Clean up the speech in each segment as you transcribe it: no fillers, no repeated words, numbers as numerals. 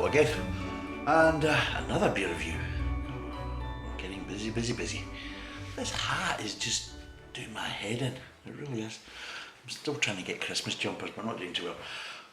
again, and another beer review. We're getting busy. This hat is just doing my head in, it really is. I'm still trying to get Christmas jumpers, but not doing too well.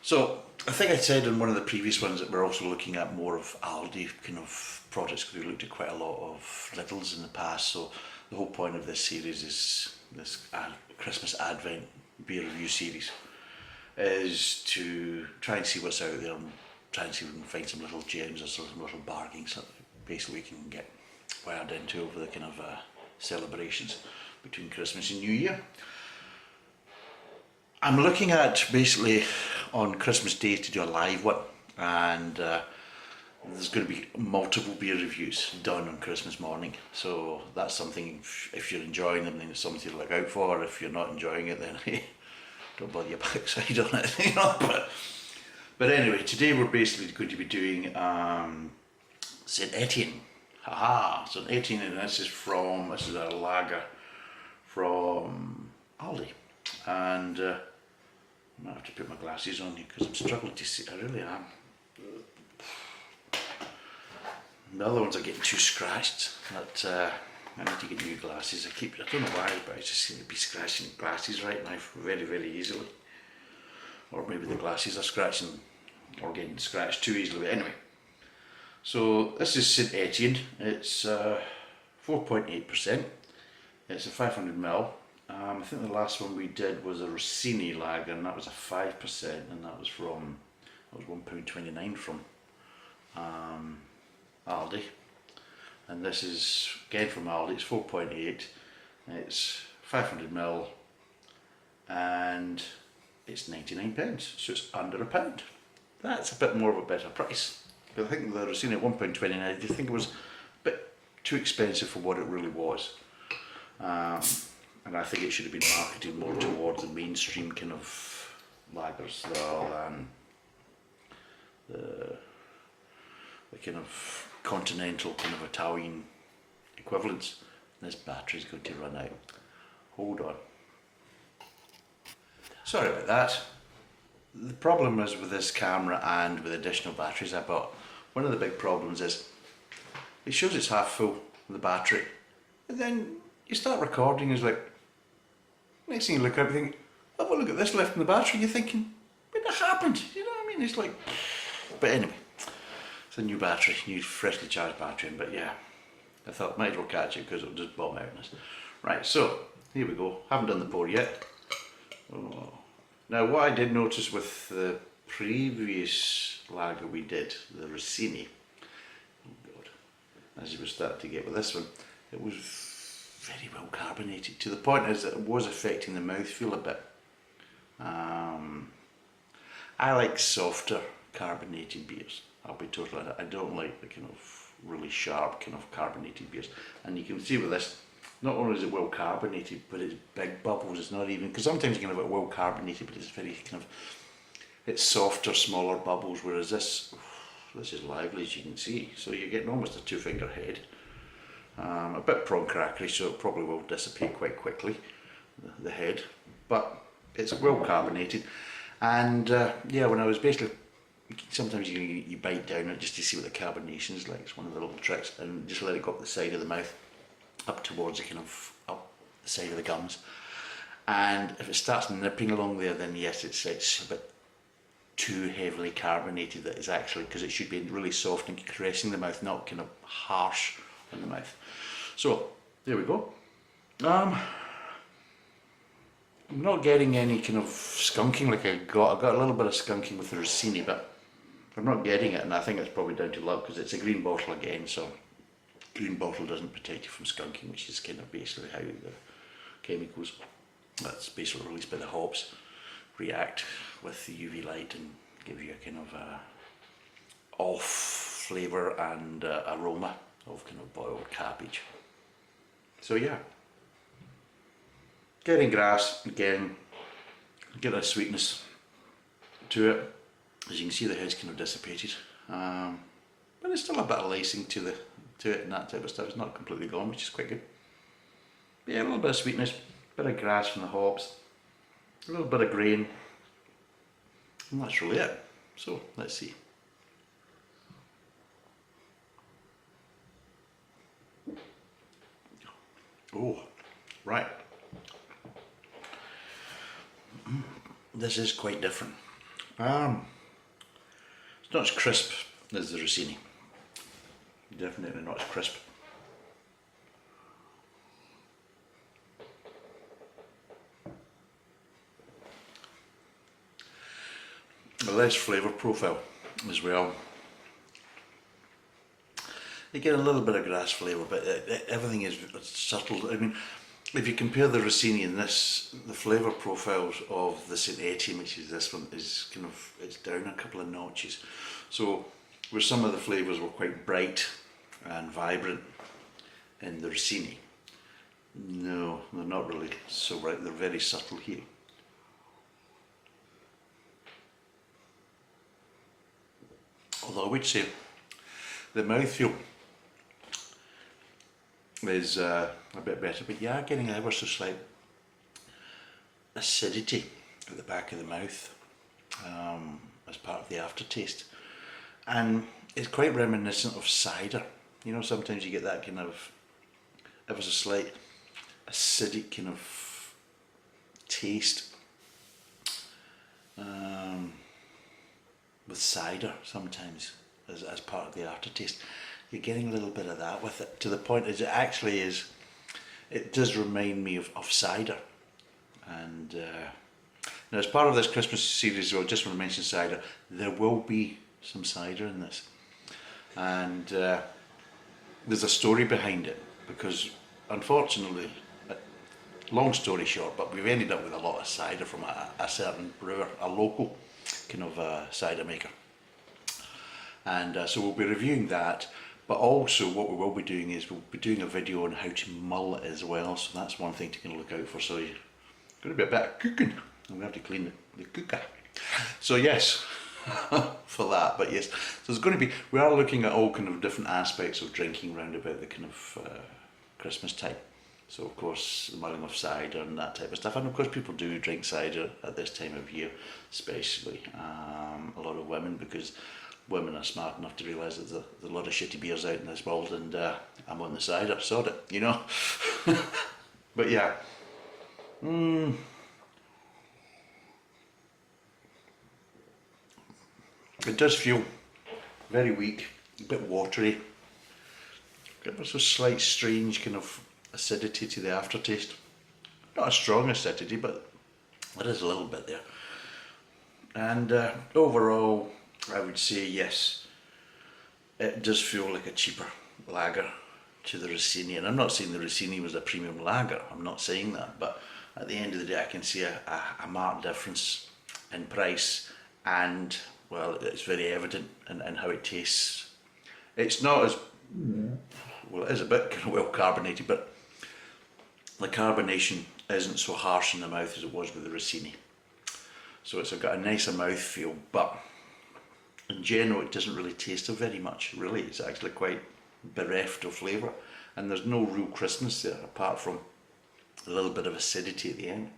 So I think I said in one of the previous ones that we're also looking at more of Aldi kind of products, because we looked at quite a lot of Lidl's in the past. So the whole point of this series is this Christmas Advent beer review series is to try and see what's out there and try and see if we can find some little gems or some little bargains that basically we can get wired into over the kind of celebrations between Christmas and New Year. I'm looking at basically on Christmas Day to do a live one, and there's going to be multiple beer reviews done on Christmas morning, so that's something, if you're enjoying them, then it's something to look out for. If you're not enjoying it, then hey, don't bother your backside on it, you know. But anyway, today we're basically going to be doing St. Etienne. St. Etienne, and this is a lager from Aldi, and I might have to put my glasses on here because I'm struggling to see. I really am. The other ones are getting too scratched. That I need to get new glasses. I don't know why, but I just seem to be scratching glasses right now very easily. Or maybe the glasses are scratching or getting scratched too easily. But anyway, so this is St. Etienne. It's 4.8%. It's a 500ml. I think the last one we did was a Rossini lager, and that was a 5%, and that was £1.29 from Aldi. And this is again from Aldi. It's 4.8. It's 500ml, and it's 99p, so it's under £1. That's a bit more of a better price. I think the Rossini at 1.29, I just think it was a bit too expensive for what it really was. And I think it should have been marketed more towards the mainstream kind of lagers rather than the kind of continental kind of Italian equivalents. This battery's going to run out. Hold on. Sorry about that. The problem is with this camera and with additional batteries I bought, one of the big problems is it shows it's half full, the battery, and then you start recording, it's like, next thing you look up, you think, have a look at this left in the battery, you're thinking, what happened? You know what I mean? It's like, but anyway, it's a new battery, new freshly charged battery, but yeah, I thought might as well catch it because it'll just bomb out on us. Right, so here we go. Haven't done the pour yet. Oh. Now what I did notice with the previous lager we did, the Rossini, oh God, as you were starting to get with this one, it was very well carbonated, to the point is that it was affecting the mouthfeel a bit. I like softer carbonated beers, I'll be totally honest. I don't like the kind of really sharp kind of carbonated beers, and you can see with this, not only is it well carbonated, but it's big bubbles. It's not even, because sometimes you can have it well carbonated, but it's very kind of, it's softer, smaller bubbles, whereas this is lively, as you can see. So you're getting almost a two-finger head. A bit prawn crackery, so it probably will dissipate quite quickly, the head, but it's well carbonated. And yeah, when I was basically, sometimes you bite down it just to see what the carbonation is like. It's one of the little tricks, and just let it go up the side of the mouth, up towards the kind of up the side of the gums, and if it starts nipping along there, then yes, it's a bit too heavily carbonated. That is actually, because it should be really soft and caressing the mouth, not kind of harsh on the mouth. So there we go. I'm not getting any kind of skunking like I got a little bit of skunking with the Rossini, but I'm not getting it, and I think it's probably down to luck because it's a green bottle again, so green bottle doesn't protect you from skunking, which is kind of basically how the chemicals that's basically released by the hops react with the UV light and give you a kind of off flavour and aroma of kind of boiled cabbage. So yeah, getting grass again, get a sweetness to it. As you can see, the head's kind of dissipated, but there's still a bit of lacing to it and that type of stuff. It's not completely gone, which is quite good. But yeah, a little bit of sweetness, a bit of grass from the hops, a little bit of grain, and that's really it. So let's see. Oh, right. This is quite different. It's not as crisp as the Rossini. Definitely not as crisp. A less flavour profile as well. You get a little bit of grass flavour, but everything is subtle. I mean, if you compare the Rossini and this, the flavour profiles of the St Etienne, which is this one, is kind of, it's down a couple of notches. So where some of the flavours were quite bright and vibrant in the Rossini, no, they're not really so bright. They're very subtle here. Although I would say the mouthfeel is a bit better, but you are getting ever so slight acidity at the back of the mouth as part of the aftertaste, and it's quite reminiscent of cider. You know, sometimes you get that kind of ever so slight acidic kind of taste with cider sometimes as part of the aftertaste. You're getting a little bit of that with it, to the point as it actually is, it does remind me of cider. And now, as part of this Christmas series, well, just want to mention cider, there will be some cider in this. And there's a story behind it, because unfortunately, long story short, but we've ended up with a lot of cider from a certain brewer, a local kind of cider maker. And so we'll be reviewing that, but also what we will be doing is we'll be doing a video on how to mull it as well, so that's one thing to kind of look out for. So you're going to be a bit of cooking, and we have to clean the cooker. So yes, for that, but yes, so there's going to be, we are looking at all kind of different aspects of drinking round about the kind of Christmas time. So of course, the mulling of cider and that type of stuff, and of course people do drink cider at this time of year, especially a lot of women, because women are smart enough to realise that there's a lot of shitty beers out in this world, and I'm on the cider, sod it, you know. But yeah, it does feel very weak, a bit watery, ever so slight strange kind of acidity to the aftertaste. Not a strong acidity, but there is a little bit there. And overall, I would say yes, it does feel like a cheaper lager to the Rossini. And I'm not saying the Rossini was a premium lager, I'm not saying that, but at the end of the day I can see a marked difference in price, and well, it's very evident in how it tastes. It's not as, well, it is a bit kind of well carbonated, but the carbonation isn't so harsh in the mouth as it was with the Rossini. So it's got a nicer mouthfeel, but in general it doesn't really taste of very much, really. It's actually quite bereft of flavour, and there's no real crispness there apart from a little bit of acidity at the end.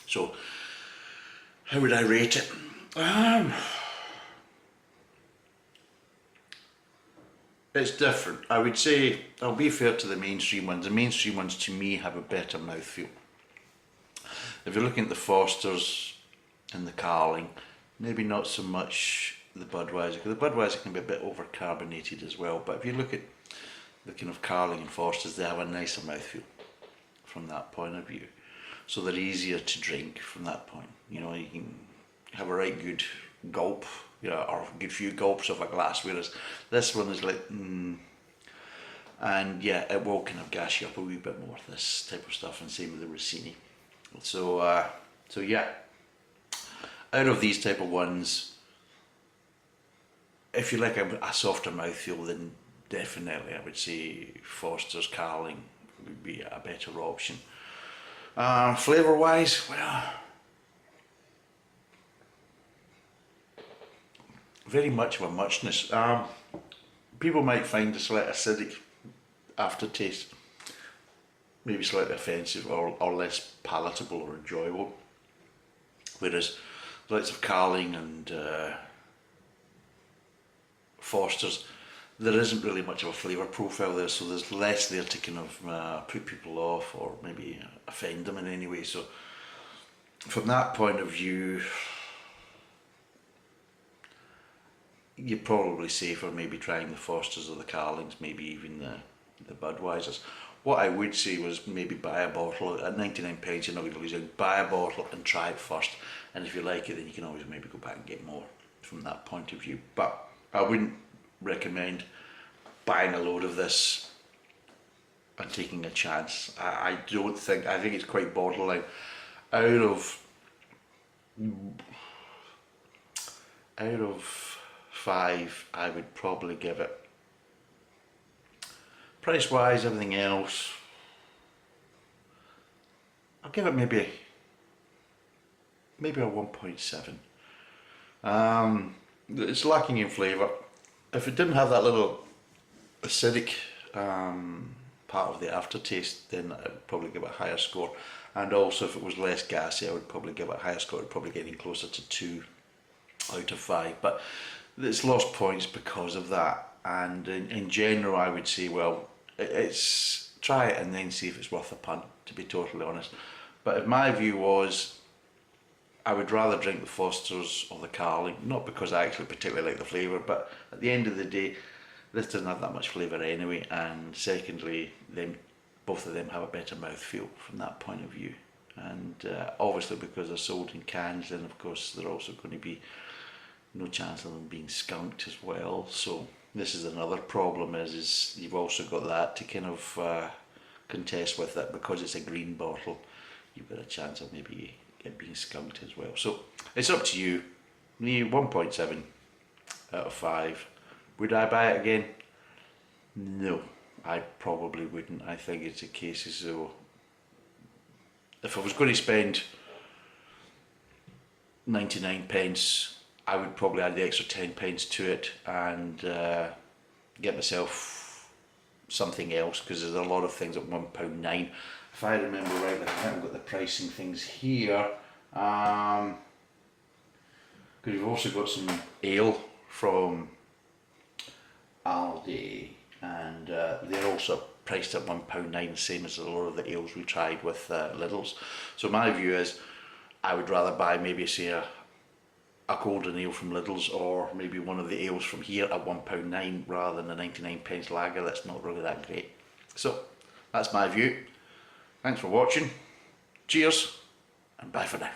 So how would I rate it? It's different. I would say, I'll be fair to the mainstream ones. The mainstream ones to me have a better mouthfeel. If you're looking at the Fosters and the Carling, maybe not so much the Budweiser, because the Budweiser can be a bit over-carbonated as well, but if you look at the kind of Carling and Fosters, they have a nicer mouthfeel from that point of view. So they're easier to drink from that point. You know, you can have a right good gulp, you know, or a good few gulps of a glass, whereas this one is like, and yeah, it will kind of gas you up a wee bit more, this type of stuff, and same with the Rossini. So, so yeah, out of these type of ones, if you like a softer mouthfeel, then definitely I would say Foster's Carling would be a better option. Flavour wise, well, very much of a muchness. People might find a slight acidic aftertaste, maybe slightly offensive or less palatable or enjoyable, whereas the likes of Carling and Foster's, there isn't really much of a flavour profile there, so there's less there to kind of put people off or maybe offend them in any way. So from that point of view, you're probably safer maybe trying the Fosters or the Carlings, maybe even the Budweisers. What I would say was maybe buy a bottle at 99p. You're not going to lose out. Buy a bottle and try it first, and if you like it, then you can always maybe go back and get more from that point of view. But I wouldn't recommend buying a load of this and taking a chance. I don't think. I think it's quite borderline. Out of 5, I would probably give it, price wise, everything else, I'll give it maybe a 1.7. It's lacking in flavour. If it didn't have that little acidic part of the aftertaste, then I'd probably give it a higher score. And also if it was less gassy, I would probably give it a higher score. I'd probably getting closer to 2 out of 5. But it's lost points because of that. And in general, I would say, well, it's try it and then see if it's worth a punt, to be totally honest. But if my view was, I would rather drink the Fosters or the Carling, not because I actually particularly like the flavour, but at the end of the day, this doesn't have that much flavour anyway, and secondly, both of them have a better mouthfeel from that point of view. And obviously because they're sold in cans, then of course they're also going to be no chance of them being skunked as well. So this is another problem, is you've also got that to kind of contest with it. Because it's a green bottle, you've got a chance of maybe it being skunked as well. So it's up to you. Me, 1.7 out of 5. Would I buy it again? No, I probably wouldn't. I think it's a case as though if I was going to spend 99p, I would probably add the extra 10p to it and get myself something else, because there's a lot of things at £1.9. If I remember right, I haven't got the pricing things here. Because you've also got some ale from Aldi, and they're also priced at £1.9, the same as a lot of the ales we tried with Lidl's. So my view is, I would rather buy maybe say a golden ale from Lidl's, or maybe one of the ales from here at £1.9 rather than a 99p lager that's not really that great. So that's my view. Thanks for watching. Cheers and bye for now.